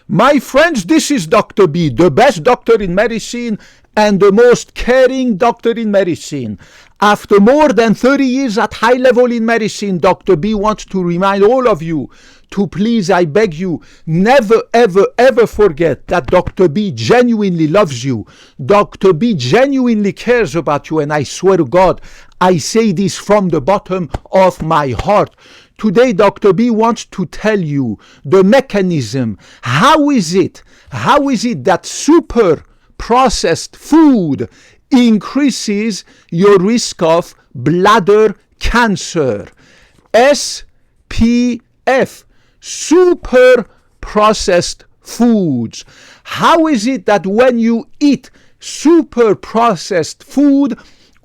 My friends, this is Dr. B, the best doctor in medicine and the most caring doctor in medicine. After more than 30 years at high level in medicine, Dr. B wants to remind all of you to please, I beg you, never, ever, ever forget that Dr. B genuinely loves you. Dr. B genuinely cares about you, and I swear to God, I say this from the bottom of my heart. Today, Dr. B wants to tell you the mechanism. How is it that super processed food increases your risk of bladder cancer? SPF, super processed foods. How is it that when you eat super processed food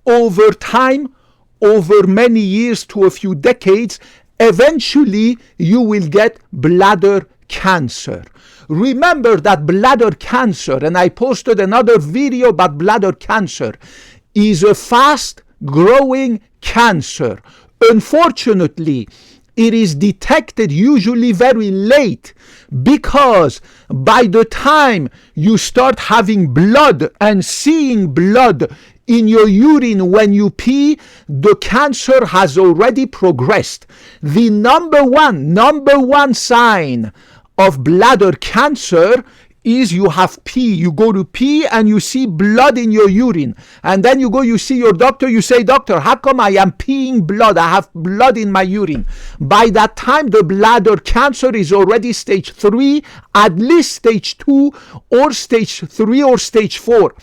over time, over many years to a few decades, eventually you will get bladder cancer? Remember that bladder cancer, and I posted another video about bladder cancer, is a fast growing cancer. Unfortunately, it is detected usually very late, because by the time you start having blood and seeing blood in your urine when you pee, the cancer has already progressed. The number one sign of bladder cancer is you have pee. You go to pee and you see blood in your urine. And then you see your doctor, you say, "Doctor, how come I am peeing blood? I have blood in my urine." By that time, the bladder cancer is already stage 3, at least stage 2, or stage 3 or stage 4.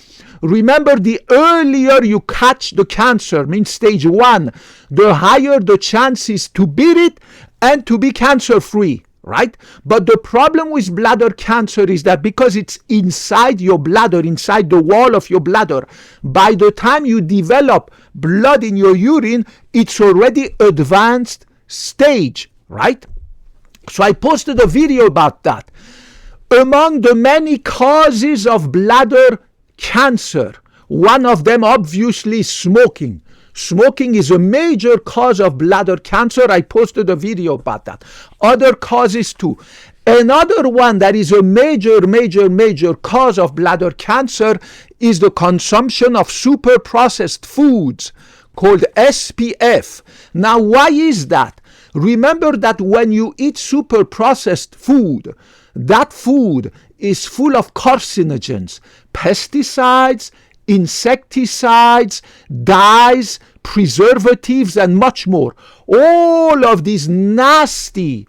Remember, the earlier you catch the cancer, means stage 1, the higher the chances to beat it and to be cancer-free. Right? But the problem with bladder cancer is that because it's inside your bladder, inside the wall of your bladder, by the time you develop blood in your urine, it's already advanced stage, right? So I posted a video about that. Among the many causes of bladder cancer, one of them obviously is smoking. Smoking is a major cause of bladder cancer. I posted a video about that. Other causes too. Another one that is a major cause of bladder cancer is the consumption of super processed foods called SPF. Now, why is that? Remember that when you eat super processed food, that food is full of carcinogens, pesticides, insecticides, dyes, preservatives, and much more. All of these nasty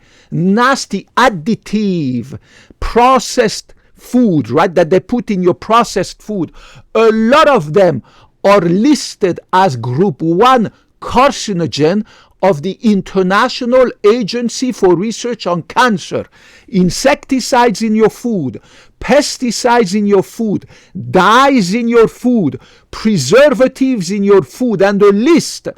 additive processed food, right, that they put in your processed food, a lot of them are listed as group 1 carcinogen of the International Agency for Research on Cancer. Insecticides in your food, pesticides in your food, dyes in your food, preservatives in your food, and the list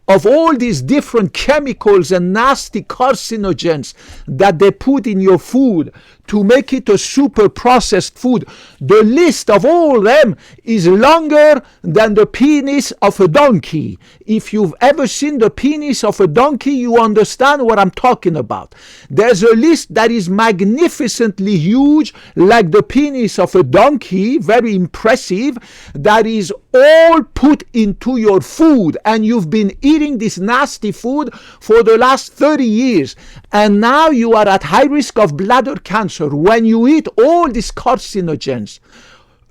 of all these different chemicals and nasty carcinogens that they put in your food to make it a super processed food. The list of all them is longer than the penis of a donkey. If you've ever seen the penis of a donkey, you understand what I'm talking about. There's a list that is magnificently huge, like the penis of a donkey, very impressive, that is all put into your food, and you've been eating this nasty food for the last 30 years, and now you are at high risk of bladder cancer when you eat all these carcinogens.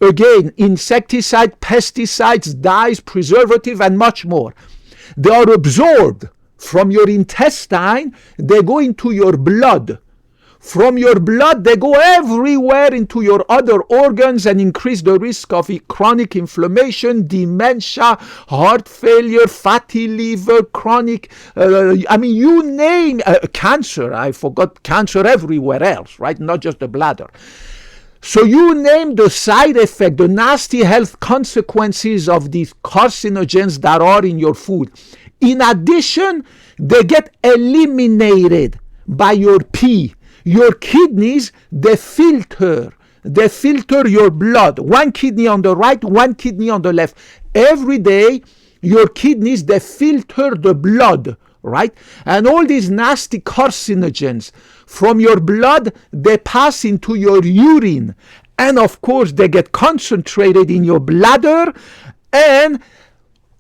Again, insecticide, pesticides, dyes, preservative, and much more. They are absorbed from your intestine, they go into your blood. From your blood, they go everywhere into your other organs and increase the risk of chronic inflammation, dementia, heart failure, fatty liver, chronic, you name cancer. I forgot cancer everywhere else, right? Not just the bladder. So you name the side effect, the nasty health consequences of these carcinogens that are in your food. In addition, they get eliminated by your pee. Your kidneys, they filter your blood. One kidney on the right, one kidney on the left. Every day, your kidneys, they filter the blood, right? And all these nasty carcinogens From your blood, they pass into your urine. And of course, they get concentrated in your bladder, and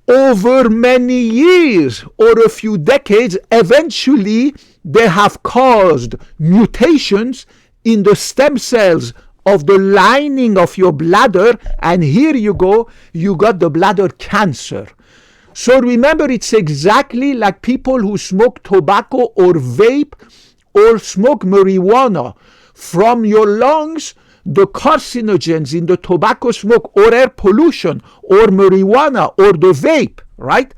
over many years or a few decades, eventually they have caused mutations in the stem cells of the lining of your bladder, and here you go, you got the bladder cancer. So remember, it's exactly like people who smoke tobacco or vape or smoke marijuana. From your lungs, the carcinogens in the tobacco smoke or air pollution or marijuana or the vape, right?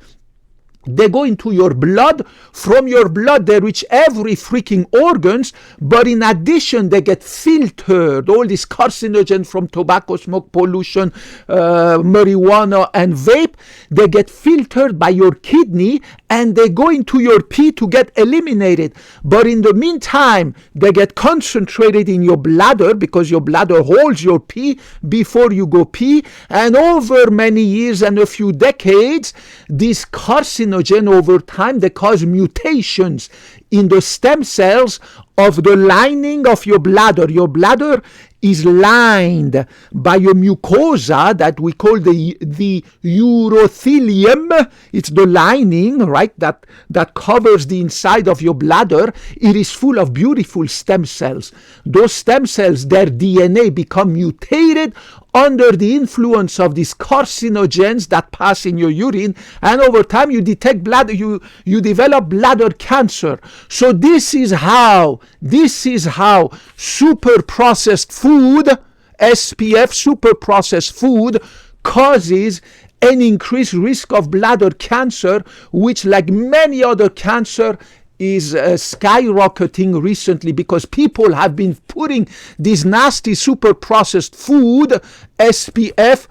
They go into your blood. From your blood, they reach every freaking organs, but in addition, they get filtered. All these carcinogens from tobacco smoke, pollution, marijuana, and vape, they get filtered by your kidney, and they go into your pee to get eliminated. But in the meantime, they get concentrated in your bladder, because your bladder holds your pee before you go pee, and over many years and a few decades, these carcinogens over time, they cause mutations in the stem cells of the lining of your bladder. Your bladder is lined by a mucosa that we call the urothelium. It's the lining, right, that covers the inside of your bladder. It is full of beautiful stem cells. Those stem cells, their DNA become mutated under the influence of these carcinogens that pass in your urine, and over time you detect bladder, you develop bladder cancer. So this is how super processed food, SPF, super processed food, causes an increased risk of bladder cancer, which, like many other cancer, is skyrocketing recently, because people have been putting this nasty super processed food, SPF,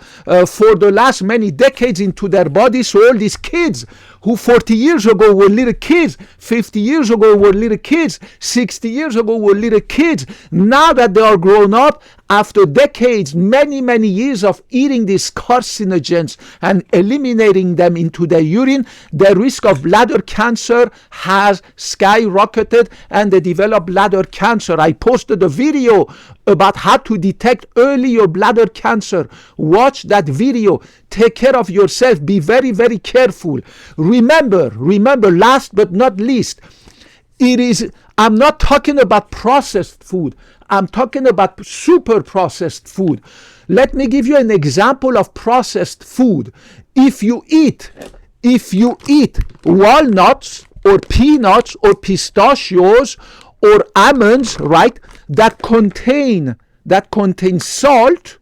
for the last many decades into their bodies. So all these kids who 40 years ago were little kids, 50 years ago were little kids, 60 years ago were little kids, now that they are grown up, after decades, many years of eating these carcinogens and eliminating them into their urine, their risk of bladder cancer has skyrocketed, and they develop bladder cancer. I posted a video about how to detect early your bladder cancer. Watch that video. Take care of yourself. Be very careful. Remember, last but not least, I'm not talking about processed food. I'm talking about super processed food. Let me give you an example of processed food. If you eat walnuts or peanuts or pistachios or almonds, right, that contain salt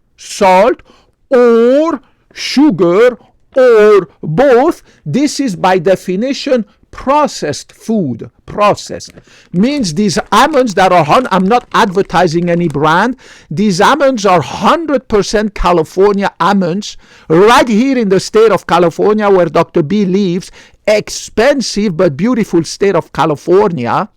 or sugar or both, this is by definition processed food. Processed means these almonds that are I'm not advertising any brand. These almonds are 100% California almonds, right here in the state of California where Dr. B lives. Expensive but beautiful state of California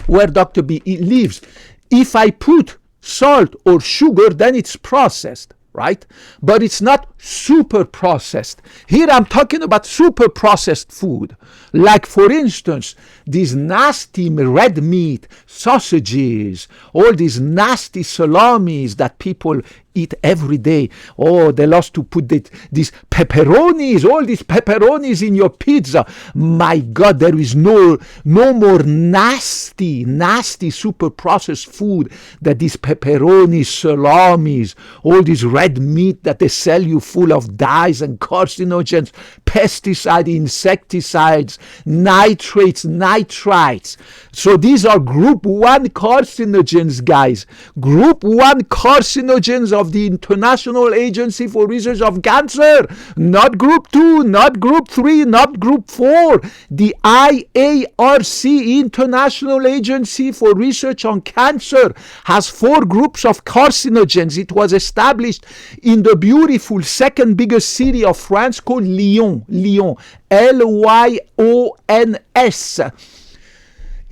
where Dr. B lives. If I put salt or sugar, then it's processed, right? But it's not super processed. Here I'm talking about super processed food. Like, for instance, these nasty red meat, sausages, all these nasty salamis that people eat every day. Oh, they love to put these pepperonis, all these pepperonis in your pizza. My God, there is no more nasty super processed food than these pepperonis, salamis, all this red meat that they sell you full of dyes and carcinogens, pesticides, insecticides, nitrates, nitrites. So these are group 1 carcinogens, guys. Group 1 carcinogens of the International Agency for Research of Cancer. Not group 2, not group 3, not group 4. The IARC, International Agency for Research on Cancer, has 4 groups of carcinogens. It was established in the beautiful second biggest city of France called Lyon. Lyons. Lyons.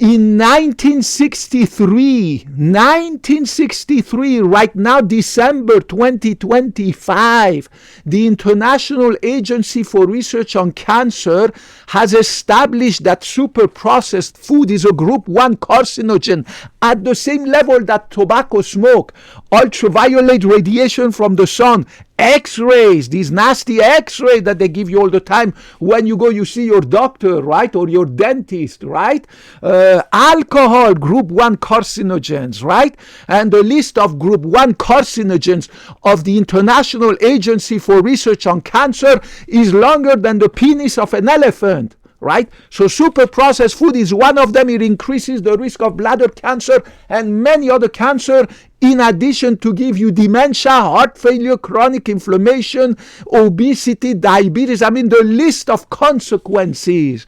In 1963, right now, December 2025, the International Agency for Research on Cancer has established that super processed food is a group 1 carcinogen at the same level that tobacco smoke, ultraviolet radiation from the sun, X-rays, these nasty X-rays that they give you all the time when you go, you see your doctor, right, or your dentist, right? Alcohol, group 1 carcinogens, right? And the list of group 1 carcinogens of the International Agency for Research on Cancer is longer than the penis of an elephant. Right? So super processed food is one of them. It increases the risk of bladder cancer and many other cancer, in addition to give you dementia, heart failure, chronic inflammation, obesity, diabetes. I mean, the list of consequences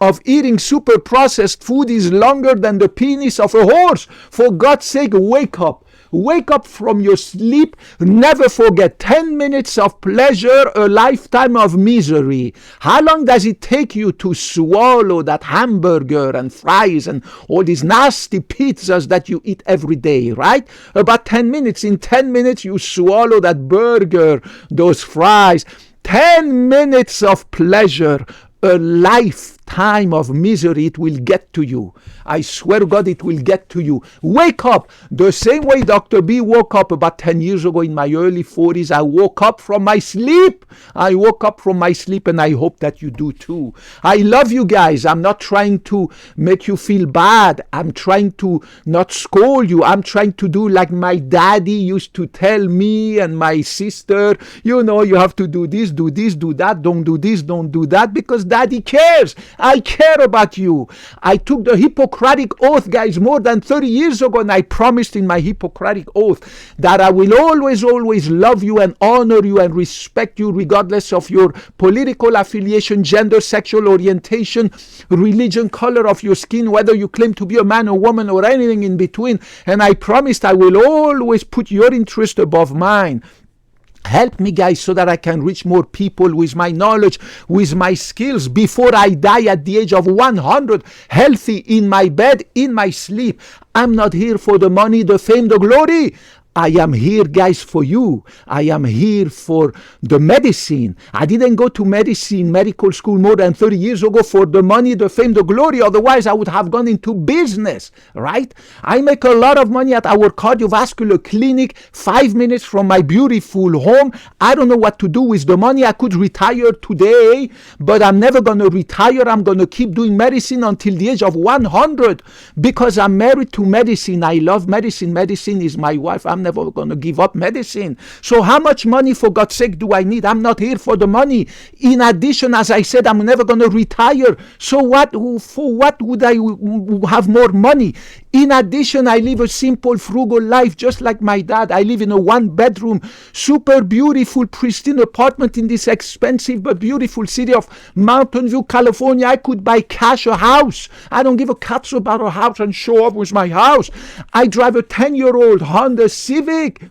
of eating super processed food is longer than the penis of a horse. For God's sake, wake up. Wake up from your sleep. Never forget, 10 minutes of pleasure, a lifetime of misery. How long does it take you to swallow that hamburger and fries and all these nasty pizzas that you eat every day, right? About 10 minutes. In 10 minutes, you swallow that burger, those fries. 10 minutes of pleasure, a lifetime of misery. It will get to you. I swear to God, it will get to you. Wake up. The same way Dr. B woke up about 10 years ago in my early 40s. I woke up from my sleep. I woke up from my sleep, and I hope that you do too. I love you guys. I'm not trying to make you feel bad. I'm trying to not scold you. I'm trying to do like my daddy used to tell me and my sister. You know, you have to do this, do that. Don't do this, don't do that, because daddy cares. I care about you. I took the Hippocratic Oath, guys, more than 30 years ago, and I promised in my Hippocratic Oath that I will always love you and honor you and respect you regardless of your political affiliation, gender, sexual orientation, religion, color of your skin, whether you claim to be a man or woman or anything in between. And I promised I will always put your interest above mine. Help me, guys, so that I can reach more people with my knowledge, with my skills, before I die at the age of 100, healthy, in my bed, in my sleep. I'm not here for the money, the fame, the glory. I am here, guys, for you. I am here for the medicine. I didn't go to medical school more than 30 years ago for the money, the fame, the glory. Otherwise, I would have gone into business, right? I make a lot of money at our cardiovascular clinic, 5 minutes from my beautiful home. I don't know what to do with the money. I could retire today, but I'm never going to retire. I'm going to keep doing medicine until the age of 100 because I'm married to medicine. I love medicine. Medicine is my wife. I'm never going to give up medicine. So how much money, for God's sake, do I need? I'm not here for the money. In addition, as I said, I'm never going to retire. So for what would I have more money? In addition, I live a simple, frugal life, just like my dad. I live in a 1-bedroom, super beautiful, pristine apartment in this expensive but beautiful city of Mountain View, California. I could buy cash a house. I don't give a cat's about a house and show up with my house. I drive a 10-year-old Honda Civic,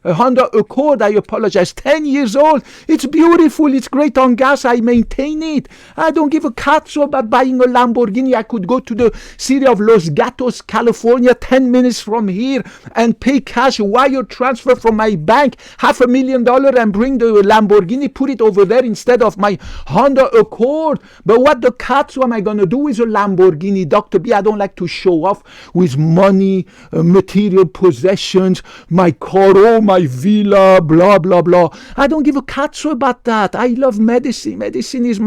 a Honda Accord, I apologize, 10 years old. It's beautiful. It's great on gas. I maintain it. I don't give a cat's about buying a Lamborghini. I could go to the city of Los Gatos, California, 10 minutes from here, and pay cash, wire transfer from my bank, $500,000, and bring the Lamborghini, put it over there instead of my Honda Accord. But what the cats am I going to do with a Lamborghini? Dr. B, I don't like to show off with money, material possessions, my car, oh, my villa, blah, blah, blah. I don't give a cat's about that. I love medicine. Medicine is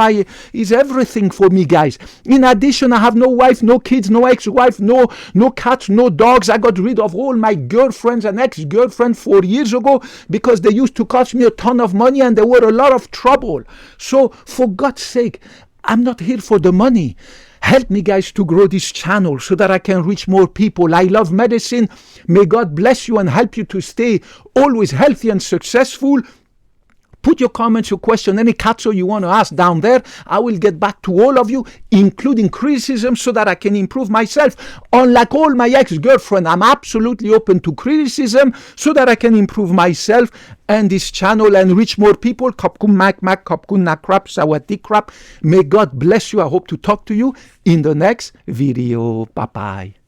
everything for me, guys. In addition, I have no wife, no kids, no ex-wife, no cats, no dogs. I got rid of all my girlfriends and ex-girlfriends 4 years ago because they used to cost me a ton of money and they were a lot of trouble. So for God's sake, I'm not here for the money. Help me, guys, to grow this channel so that I can reach more people. I love medicine. May God bless you and help you to stay always healthy and successful. Put your comments, your question, any katso you want to ask down there. I will get back to all of you, including criticism, so that I can improve myself. Unlike all my ex-girlfriend, I'm absolutely open to criticism so that I can improve myself and this channel and reach more people. Kapkun mak mak, kapkun nakrap, sawati krap. May God bless you. I hope to talk to you in the next video. Bye-bye.